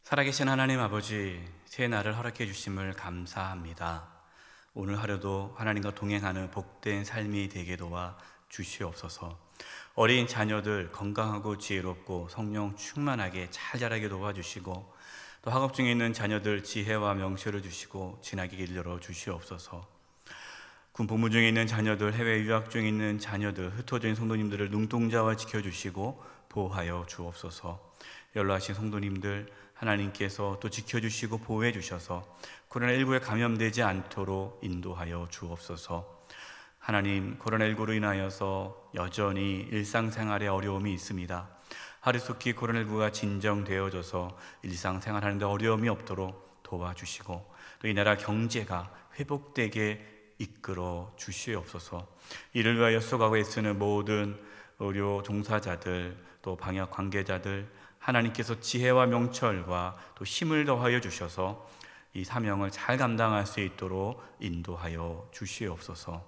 살아계신 하나님 아버지, 새 날을 허락해 주심을 감사합니다. 오늘 하루도 하나님과 동행하는 복된 삶이 되게 도와 주시옵소서. 어린 자녀들 건강하고 지혜롭고 성령 충만하게 잘 자라게 도와주시고, 또 학업 중에 있는 자녀들 지혜와 명철을 주시고 진학의 길 열어 주시옵소서. 군 복무 중에 있는 자녀들, 해외 유학 중에 있는 자녀들, 흩어져 있는 성도님들을 눈동자와 지켜주시고 보호하여 주옵소서. 연로하신 성도님들 하나님께서 또 지켜주시고 보호해 주셔서 코로나19에 감염되지 않도록 인도하여 주옵소서. 하나님, 코로나19로 인하여서 여전히 일상생활에 어려움이 있습니다. 하루속히 코로나19가 진정되어져서 일상생활하는 데 어려움이 없도록 도와주시고, 또 이 나라 경제가 회복되게 이끌어 주시옵소서. 이를 위하여 수고하고 애쓰는 모든 의료 종사자들, 또 방역 관계자들, 하나님께서 지혜와 명철과 또 힘을 더하여 주셔서 이 사명을 잘 감당할 수 있도록 인도하여 주시옵소서.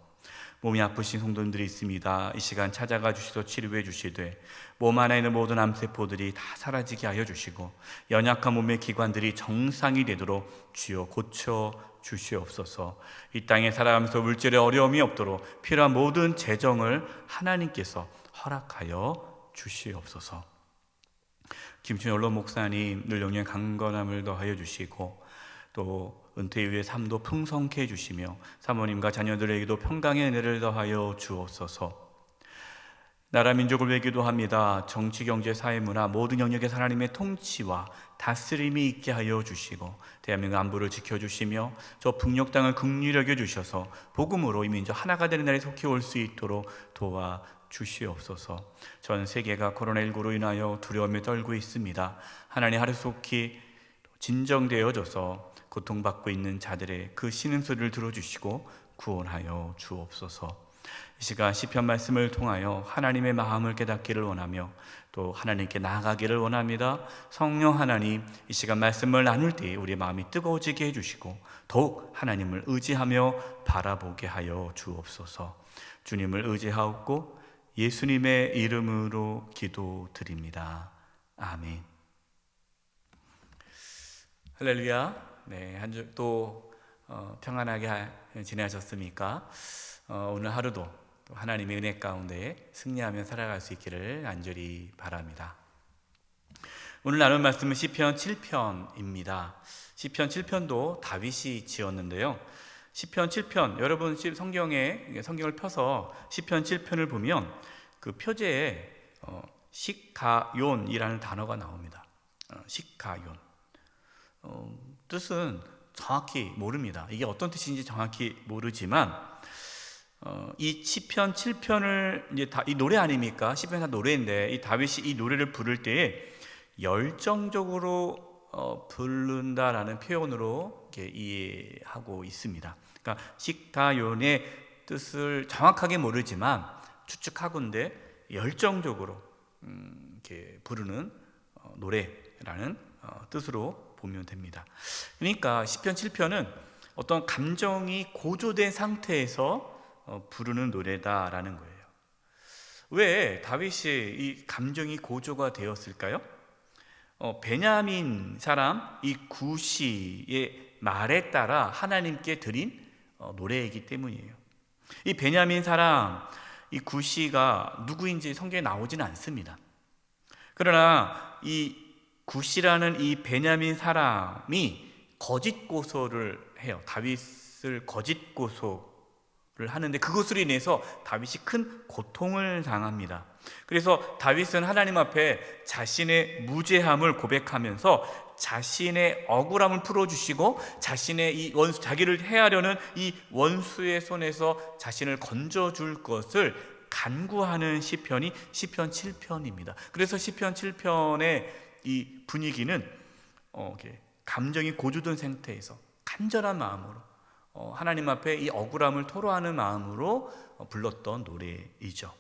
몸이 아프신 성도님들이 있습니다. 이 시간 찾아가 주시서 치료해 주시되, 몸 안에 있는 모든 암세포들이 다 사라지게 하여 주시고, 연약한 몸의 기관들이 정상이 되도록 주여 고쳐 주시옵소서. 이 땅에 살아가면서 물질의 어려움이 없도록 필요한 모든 재정을 하나님께서 허락하여 주시옵소서. 김춘희 언론 목사님 늘 영의 강건함을 더하여 주시고, 또 은퇴 이후의 삶도 풍성케 해주시며 사모님과 자녀들에게도 평강의 은혜를 더하여 주옵소서. 나라 민족을 위기도 합니다. 정치, 경제, 사회, 문화 모든 영역에서 하나님의 통치와 다스림이 있게 하여 주시고, 대한민국 안보를 지켜주시며 저 북녘 땅을 긍휼히 여겨 주셔서 복음으로 이 민족 하나가 되는 날에 속히 올 수 있도록 도와 주시옵소서. 전 세계가 코로나19로 인하여 두려움에 떨고 있습니다. 하나님, 하루속히 진정되어져서 고통받고 있는 자들의 그 신음소리를 들어주시고 구원하여 주옵소서. 이 시간 시편 말씀을 통하여 하나님의 마음을 깨닫기를 원하며 또 하나님께 나아가기를 원합니다. 성령 하나님, 이 시간 말씀을 나눌 때 우리의 마음이 뜨거워지게 해주시고 더욱 하나님을 의지하며 바라보게 하여 주옵소서. 주님을 의지하옵고 예수님의 이름으로 기도드립니다. 아멘. 할렐루야. 네, 한 주 또 평안하게 지내셨습니까? 오늘 하루도 또 하나님의 은혜 가운데 승리하며 살아갈 수 있기를 간절히 바랍니다. 오늘 나눌 말씀은 시편 7편입니다. 시편 7편도 다윗이 지었는데요. 시편 7편, 여러분 성경을 펴서 시편 7편을 보면 그 표제에 식가욘이라는 단어가 나옵니다. 식가욘. 뜻은 정확히 모릅니다. 이게 어떤 뜻인지 정확히 모르지만 이 시편 7편을 이제 이 노래 아닙니까? 시편이 다 노래인데 이 다윗이 이 노래를 부를 때에 열정적으로 부른다라는 표현으로 이렇게 이해하고 있습니다. 그러니까 식가욘의 뜻을 정확하게 모르지만 추측하건대 열정적으로 이렇게 부르는 노래라는 뜻으로 보면 됩니다. 그러니까 시편 7편은 어떤 감정이 고조된 상태에서 부르는 노래다라는 거예요. 왜 다윗이 이 감정이 고조가 되었을까요? 베냐민 사람 이 구시의 말에 따라 하나님께 드린 노래이기 때문이에요. 이 베냐민 사람 이 구시가 누구인지 성경에 나오지는 않습니다. 그러나 이 구시라는 이 베냐민 사람이 거짓 고소를 해요. 다윗을 거짓 고소를 하는데 그것으로 인해서 다윗이 큰 고통을 당합니다. 그래서 다윗은 하나님 앞에 자신의 무죄함을 고백하면서 자신의 억울함을 풀어주시고 자신의 이 원수, 자기를 해하려는 이 원수의 손에서 자신을 건져줄 것을 간구하는 시편이 시편 7편입니다. 그래서 시편 7편의 이 분위기는 감정이 고조된 상태에서 간절한 마음으로 하나님 앞에 이 억울함을 토로하는 마음으로 불렀던 노래이죠.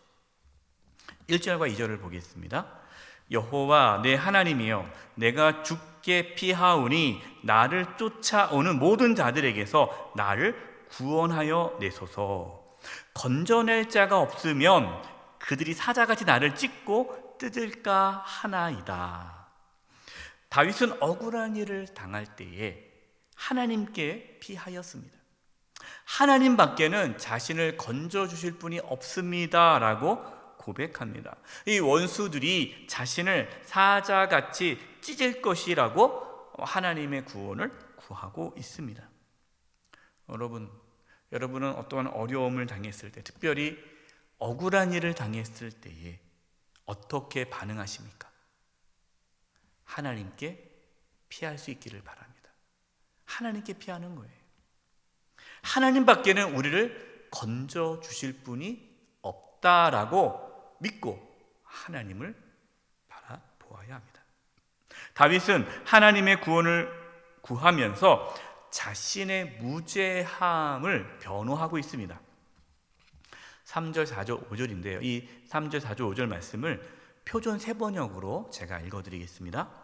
1절과 2절을 보겠습니다. 여호와 내 하나님이여, 내가 죽게 피하오니 나를 쫓아오는 모든 자들에게서 나를 구원하여 내소서. 건져낼 자가 없으면 그들이 사자같이 나를 찢고 뜯을까 하나이다. 다윗은 억울한 일을 당할 때에 하나님께 피하였습니다. 하나님 밖에는 자신을 건져주실 분이 없습니다 라고 고백합니다. 이 원수들이 자신을 사자같이 찢을 것이라고 하나님의 구원을 구하고 있습니다. 여러분은 어떠한 어려움을 당했을 때, 특별히 억울한 일을 당했을 때에 어떻게 반응하십니까? 하나님께 피할 수 있기를 바랍니다. 하나님께 피하는 거예요. 하나님 밖에는 우리를 건져주실 분이 없다라고 믿고 하나님을 바라보아야 합니다. 다윗은 하나님의 구원을 구하면서 자신의 무죄함을 변호하고 있습니다. 3절, 4절, 5절인데요. 이 3절, 4절, 5절 말씀을 표준 세번역으로 제가 읽어드리겠습니다.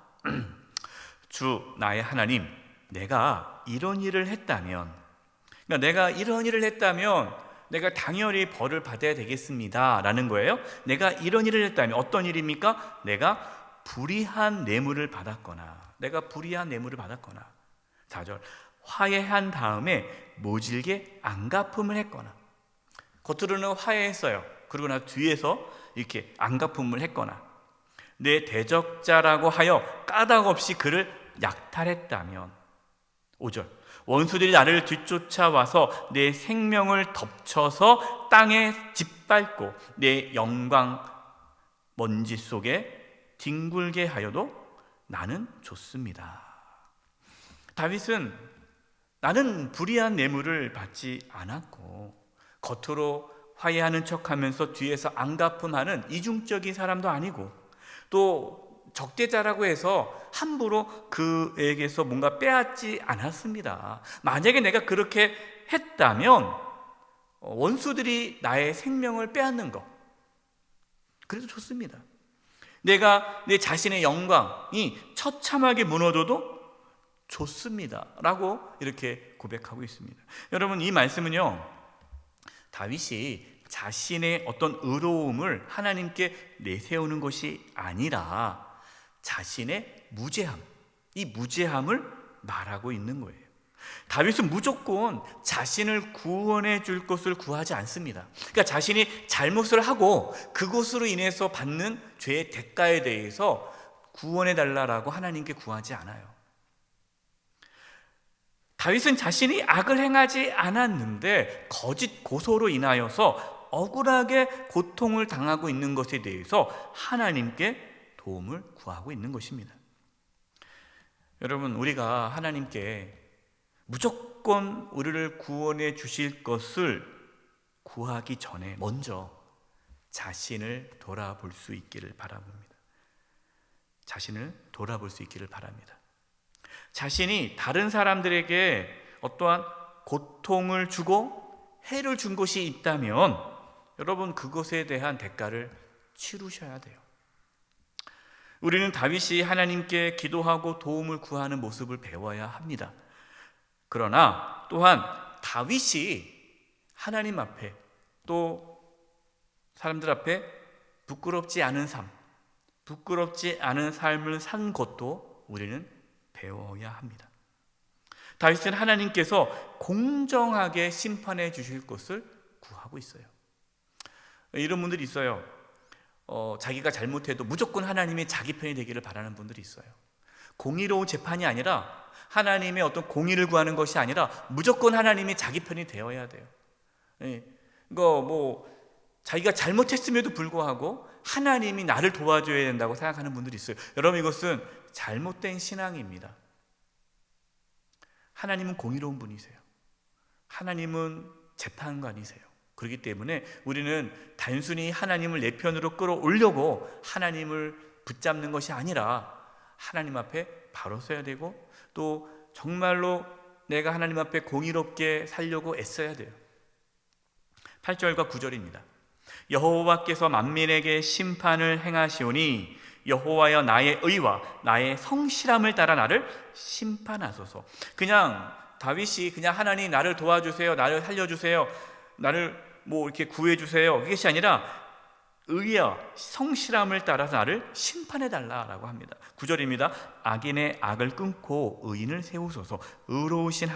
주 나의 하나님, 내가 이런 일을 했다면, 내가 이런 일을 했다면 내가 당연히 벌을 받아야 되겠습니다 라는 거예요. 내가 이런 일을 했다면 어떤 일입니까? 내가 불의한 뇌물을 받았거나 4절, 화해한 다음에 모질게 안갚음을 했거나, 겉으로는 화해했어요. 그러고 나서 뒤에서 이렇게 안갚음을 했거나, 내 대적자라고 하여 까닭없이 그를 약탈했다면, 5절, 원수들이 나를 뒤쫓아와서 내 생명을 덮쳐서 땅에 짓밟고 내 영광 먼지 속에 뒹굴게 하여도 나는 좋습니다. 다윗은 나는 불의한 뇌물을 받지 않았고 겉으로 화해하는 척하면서 뒤에서 안갚음하는 이중적인 사람도 아니고, 또 적대자라고 해서 함부로 그에게서 뭔가 빼앗지 않았습니다. 만약에 내가 그렇게 했다면 원수들이 나의 생명을 빼앗는 것, 그래도 좋습니다. 내가 내 자신의 영광이 처참하게 무너져도 좋습니다 라고 이렇게 고백하고 있습니다. 여러분, 이 말씀은요, 다윗이 자신의 어떤 의로움을 하나님께 내세우는 것이 아니라 자신의 무죄함, 이 무죄함을 말하고 있는 거예요. 다윗은 무조건 자신을 구원해 줄 것을 구하지 않습니다. 그러니까 자신이 잘못을 하고 그것으로 인해서 받는 죄의 대가에 대해서 구원해 달라고 하나님께 구하지 않아요. 다윗은 자신이 악을 행하지 않았는데 거짓 고소로 인하여서 억울하게 고통을 당하고 있는 것에 대해서 하나님께 도움을 구하고 있는 것입니다. 여러분, 우리가 하나님께 무조건 우리를 구원해 주실 것을 구하기 전에 먼저 자신을 돌아볼 수 있기를 바라봅니다. 자신을 돌아볼 수 있기를 바랍니다. 자신이 다른 사람들에게 어떠한 고통을 주고 해를 준 것이 있다면 여러분, 그것에 대한 대가를 치르셔야 돼요. 우리는 다윗이 하나님께 기도하고 도움을 구하는 모습을 배워야 합니다. 그러나 또한 다윗이 하나님 앞에 또 사람들 앞에 부끄럽지 않은 삶을 산 것도 우리는 배워야 합니다. 다윗은 하나님께서 공정하게 심판해 주실 것을 구하고 있어요. 이런 분들이 있어요. 자기가 잘못해도 무조건 하나님이 자기 편이 되기를 바라는 분들이 있어요. 공의로운 재판이 아니라, 하나님의 어떤 공의를 구하는 것이 아니라 무조건 하나님이 자기 편이 되어야 돼요. 자기가 잘못했음에도 불구하고 하나님이 나를 도와줘야 된다고 생각하는 분들이 있어요. 여러분, 이것은 잘못된 신앙입니다. 하나님은 공의로운 분이세요. 하나님은 재판관이세요. 그렇기 때문에 우리는 단순히 하나님을 내 편으로 끌어올려고 하나님을 붙잡는 것이 아니라 하나님 앞에 바로 서야 되고, 또 정말로 내가 하나님 앞에 공의롭게 살려고 애써야 돼요. 8절과 9절입니다. 여호와께서 만민에게 심판을 행하시오니 여호와여, 나의 의와 나의 성실함을 따라 나를 심판하소서. 그냥 다윗이 그냥 하나님 나를 도와주세요, 나를 살려주세요, 나를 이렇게 구해주세요, 그것이 아니라 의와 성실함을 따라서 나를 심판해 달라라고 합니다. 9절입니다. 악인의 악을 끊고 의인을 세우소서. 의로우신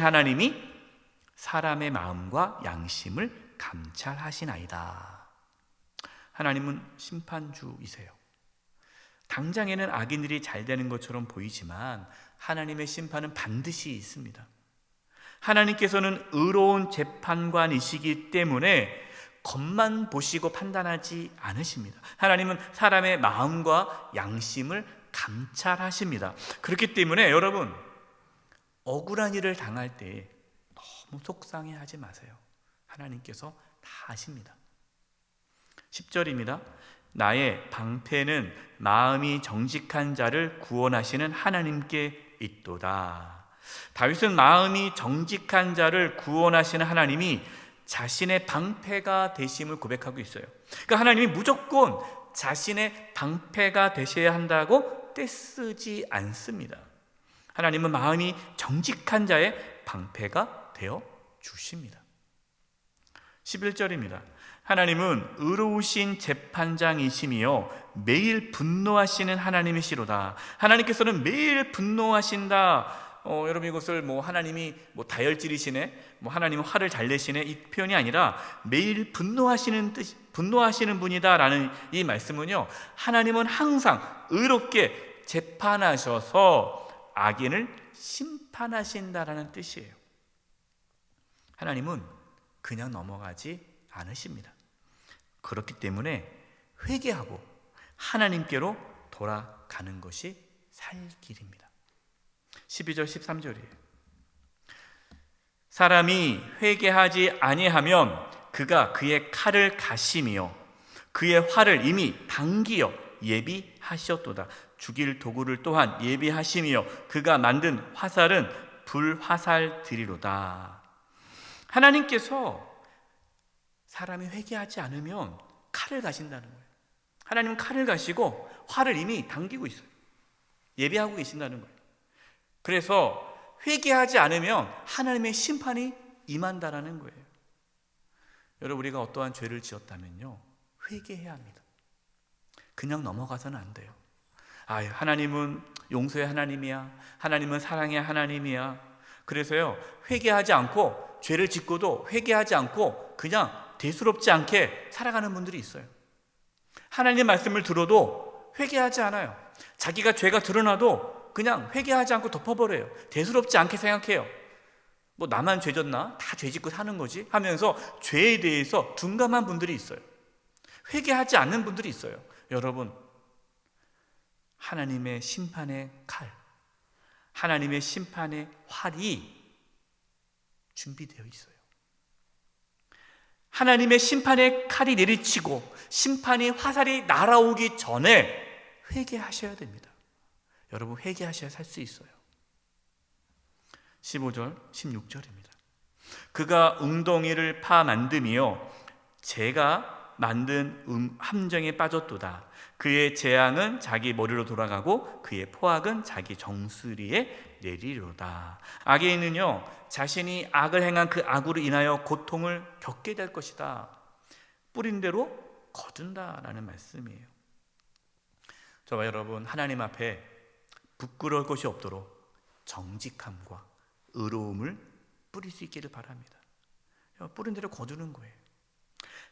하나님이 사람의 마음과 양심을 감찰하시나이다. 하나님은 심판주이세요. 당장에는 악인들이 잘 되는 것처럼 보이지만 하나님의 심판은 반드시 있습니다. 하나님께서는 의로운 재판관이시기 때문에 겉만 보시고 판단하지 않으십니다. 하나님은 사람의 마음과 양심을 감찰하십니다. 그렇기 때문에 여러분, 억울한 일을 당할 때 너무 속상해하지 마세요. 하나님께서 다 아십니다. 10절입니다. 나의 방패는 마음이 정직한 자를 구원하시는 하나님께 있도다. 다윗은 마음이 정직한 자를 구원하시는 하나님이 자신의 방패가 되심을 고백하고 있어요. 그러니까 하나님이 무조건 자신의 방패가 되셔야 한다고 떼쓰지 않습니다. 하나님은 마음이 정직한 자의 방패가 되어 주십니다. 11절입니다. 하나님은 의로우신 재판장이시며 매일 분노하시는 하나님이시로다. 하나님께서는 매일 분노하신다. 여러분, 이것을 하나님이 다혈질이시네, 하나님은 화를 잘 내시네, 이 표현이 아니라 매일 분노하시는 분이다라는 이 말씀은요, 하나님은 항상 의롭게 재판하셔서 악인을 심판하신다라는 뜻이에요. 하나님은 그냥 넘어가지 않으십니다. 그렇기 때문에 회개하고 하나님께로 돌아가는 것이 살 길입니다. 12절 13절이에요. 사람이 회개하지 아니하면 그가 그의 칼을 가시며 그의 활을 이미 당기어 예비하셨도다. 죽일 도구를 또한 예비하시며 그가 만든 화살은 불화살들이로다. 하나님께서 사람이 회개하지 않으면 칼을 가신다는 거예요. 하나님은 칼을 가시고 활을 이미 당기고 있어요. 예비하고 계신다는 거예요. 그래서 회개하지 않으면 하나님의 심판이 임한다라는 거예요. 여러분, 우리가 어떠한 죄를 지었다면요, 회개해야 합니다. 그냥 넘어가서는 안 돼요. 하나님은 용서의 하나님이야, 하나님은 사랑의 하나님이야. 그래서요, 회개하지 않고, 죄를 짓고도 회개하지 않고 그냥 대수롭지 않게 살아가는 분들이 있어요. 하나님의 말씀을 들어도 회개하지 않아요. 자기가 죄가 드러나도 그냥 회개하지 않고 덮어버려요. 대수롭지 않게 생각해요. 나만 죄 졌나? 다 죄 짓고 사는 거지? 하면서 죄에 대해서 둔감한 분들이 있어요. 회개하지 않는 분들이 있어요. 여러분, 하나님의 심판의 칼, 하나님의 심판의 활이 준비되어 있어요. 하나님의 심판의 칼이 내리치고 심판의 화살이 날아오기 전에 회개하셔야 됩니다. 여러분, 회개하셔야 살 수 있어요. 15절 16절입니다. 그가 웅덩이를 파 만듦이요 재가 만든 함정에 빠졌도다. 그의 재앙은 자기 머리로 돌아가고 그의 포악은 자기 정수리에 내리로다. 악인은요, 자신이 악을 행한 그 악으로 인하여 고통을 겪게 될 것이다. 뿌린 대로 거둔다라는 말씀이에요. 저와 여러분, 하나님 앞에 부끄러울 것이 없도록 정직함과 의로움을 뿌릴 수 있기를 바랍니다. 뿌린 대로 거두는 거예요.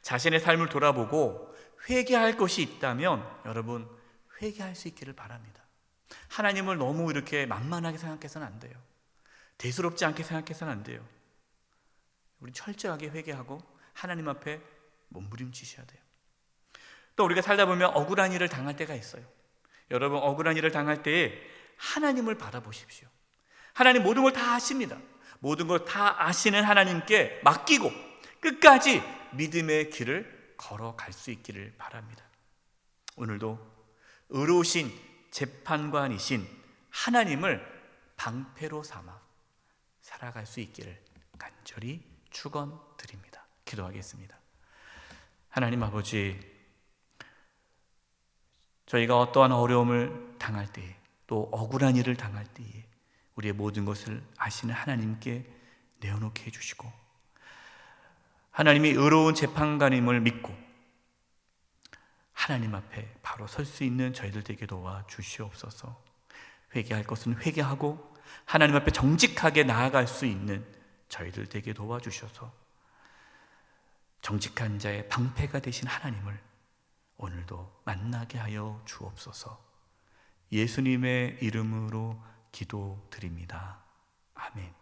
자신의 삶을 돌아보고 회개할 것이 있다면 여러분, 회개할 수 있기를 바랍니다. 하나님을 너무 이렇게 만만하게 생각해서는 안 돼요. 대수롭지 않게 생각해서는 안 돼요. 우리 철저하게 회개하고 하나님 앞에 몸부림치셔야 돼요. 또 우리가 살다 보면 억울한 일을 당할 때가 있어요. 여러분, 억울한 일을 당할 때에 하나님을 바라보십시오. 하나님 모든 걸 다 아십니다. 모든 걸 다 아시는 하나님께 맡기고 끝까지 믿음의 길을 걸어갈 수 있기를 바랍니다. 오늘도 의로우신 재판관이신 하나님을 방패로 삼아 살아갈 수 있기를 간절히 축원드립니다. 기도하겠습니다. 하나님 아버지, 저희가 어떠한 어려움을 당할 때에, 또 억울한 일을 당할 때에 우리의 모든 것을 아시는 하나님께 내어놓게 해주시고, 하나님이 의로운 재판관임을 믿고 하나님 앞에 바로 설 수 있는 저희들 되게 도와 주시옵소서. 회개할 것은 회개하고 하나님 앞에 정직하게 나아갈 수 있는 저희들 되게 도와주셔서 정직한 자의 방패가 되신 하나님을 오늘도 만나게 하여 주옵소서. 예수님의 이름으로 기도드립니다. 아멘.